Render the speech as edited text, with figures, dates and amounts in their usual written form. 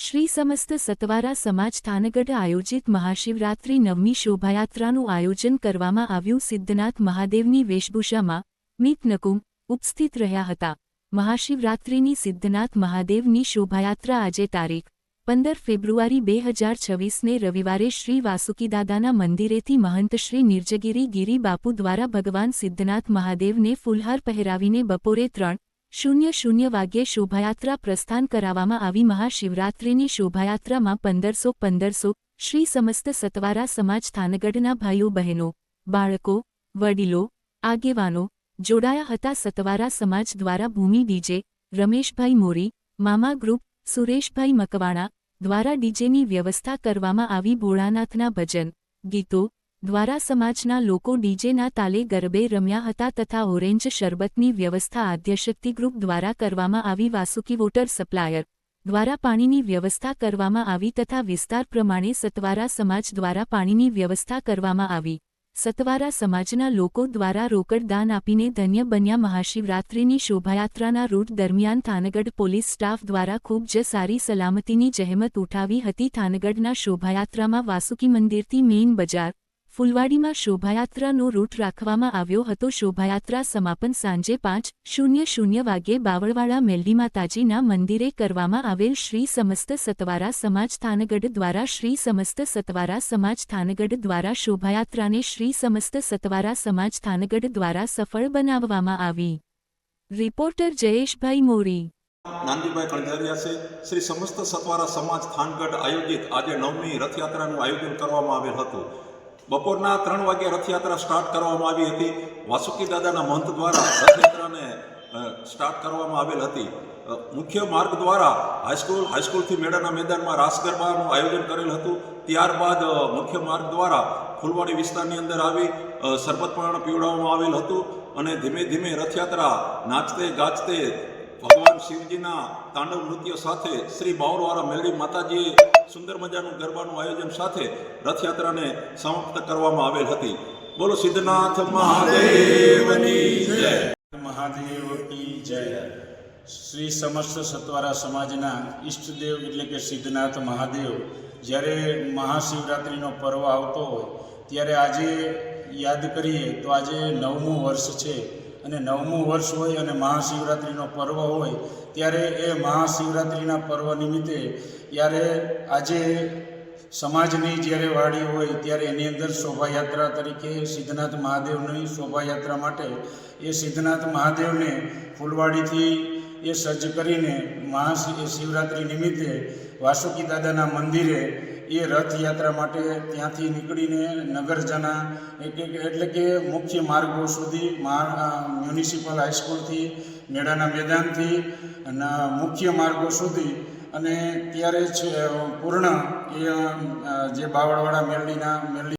શ્રી સમસ્ત સતવારા સમાજ થાનગઢ આયોજિત મહાશિવરાત્રિ નવમી શોભાયાત્રાનું આયોજન કરવામાં આવ્યું. સિદ્ધનાથ મહાદેવની વેશભૂષામાં મીત નકુમ ઉપસ્થિત રહ્યા હતા. મહાશિવરાત્રિની સિદ્ધનાથ મહાદેવની શોભાયાત્રા આજે તારીખ 15 ફેબ્રુઆરી 2026ને રવિવારે શ્રી વાસુકીદાદાના મંદિરેથી મહંત શ્રી નિર્જગીરી ગિરી બાપુ દ્વારા ભગવાન સિદ્ધનાથ મહાદેવને ફૂલહાર પહેરાવીને બપોરે 3:00 વાગ્યે શોભાયાત્રા પ્રસ્થાન કરાવવામાં આવી. મહાશિવરાત્રિની શોભાયાત્રામાં 1500 શ્રી સમસ્ત સતવારા સમાજ થાનગઢના ભાઈઓ બહેનો, બાળકો, વડીલો, આગેવાનો જોડાયા હતા. સતવારા સમાજ દ્વારા ભૂમિ ડીજે, રમેશભાઈ મોરી, મામા ગ્રુપ, સુરેશભાઈ મકવાણા દ્વારા ડીજેની વ્યવસ્થા કરવામાં આવી. ભોળાનાથના ભજન, ગીતો દ્વારા સમાજના લોકો ડીજેના તાલે ગરબે રમ્યા હતા તથા ઓરેન્જ શરબતની વ્યવસ્થા આદ્યશક્તિ ગ્રુપ દ્વારા કરવામાં આવી. વાસુકી વોટર સપ્લાયર દ્વારા પાણીની વ્યવસ્થા કરવામાં આવી તથા વિસ્તાર પ્રમાણે સતવારા સમાજ દ્વારા પાણીની વ્યવસ્થા કરવામાં આવી. સતવારા સમાજના લોકો દ્વારા રોકડ દાન આપીને ધન્ય બન્યા. મહાશિવરાત્રિની શોભાયાત્રાના રૂટ દરમિયાન થાનગઢ પોલીસ સ્ટાફ દ્વારા ખૂબ જ સારી સલામતીની જહેમત ઉઠાવી હતી. થાનગઢના શોભાયાત્રામાં વાસુકી મંદિરથી મેઇન બજાર, ફુલવાડીમાં શોભાયાત્રાનો રૂટ રાખવામાં આવ્યો હતો. શોભાયાત્રા સમાપન સાંજે 5:00 વાગ્યે બાવળવાડા મેલડી માતાજીના મંદિરે કરવામાં આવેલ. શ્રી સમસ્ત સતવારા સમાજ થાનગઢ દ્વારા શ્રી સમસ્ત સતવારા સમાજ થાનગઢ દ્વારા શોભાયાત્રાને શ્રી સમસ્ત સતવારા સમાજ થાનગઢ દ્વારા સફળ બનાવવામાં આવી. રિપોર્ટર જયેશભાઈ મોરી. નાનજીભાઈ કણઝારિયા છે. શ્રી સમસ્ત સતવારા સમાજ થાનગઢ આયોજિત આજે 9મી રથયાત્રાનું આયોજન કરવામાં આવેલ હતું. બપોરના 3 વાગ્યે રથયાત્રા સ્ટાર્ટ કરવામાં આવી હતી. વાસુકી દાદાના મહંત દ્વારા રથયાત્રાને સ્ટાર્ટ કરવામાં આવેલ હતી. મુખ્ય માર્ગ દ્વારા હાઈસ્કૂલથી મેળાના મેદાનમાં રાસ ગરબાનું આયોજન કરેલ હતું. ત્યારબાદ મુખ્ય માર્ગ દ્વારા ફૂલવાડી વિસ્તારની અંદર આવી શરબત પણ પીવડાવવામાં આવેલ હતું અને ધીમે ધીમે રથયાત્રા નાચતે ગાજતે ભગવાન શિવજીના તાંડવ નૃત્ય સાથે શ્રી બાવળવાળા મેલડી માતાજીએ સુંદર મજાનું ગરબાનું આયોજન સાથે રથયાત્રાને સમાપ્ત કરવામાં આવેલ હતી. બોલો સિદ્ધનાથ મહાદેવની જય. મહાદેવ કી જય. શ્રી સમસ્ત સતવારા સમાજના ઈષ્ટદેવ એટલે કે સિદ્ધનાથ મહાદેવ જ્યારે મહાશિવરાત્રિનો પર્વ આવતો હોય ત્યારે આજે યાદ કરીએ તો આજે 9મું વર્ષ છે અને 9મું વર્ષ હોય અને મહાશિવરાત્રિનો પર્વ હોય ત્યારે એ મહાશિવરાત્રિના પર્વ નિમિત્તે ત્યારે આજે સમાજની જ્યારે વાડી હોય ત્યારે એની અંદર શોભાયાત્રા તરીકે સિદ્ધનાથ મહાદેવની શોભાયાત્રા માટે એ સિદ્ધનાથ મહાદેવને ફૂલવાડીથી એ સજ્જ કરીને મહાશિવરાત્રિ નિમિત્તે વાસુકી દાદાના મંદિરે એ રથયાત્રા માટે ત્યાંથી નીકળીને નગરજના એટલે કે મુખ્ય માર્ગો સુધી મ્યુનિસિપલ હાઈસ્કૂલથી મેળાના મેદાનથી અને મુખ્ય માર્ગો સુધી અને ત્યારે પૂર્ણ એ જે બાવળવાડા મેલડી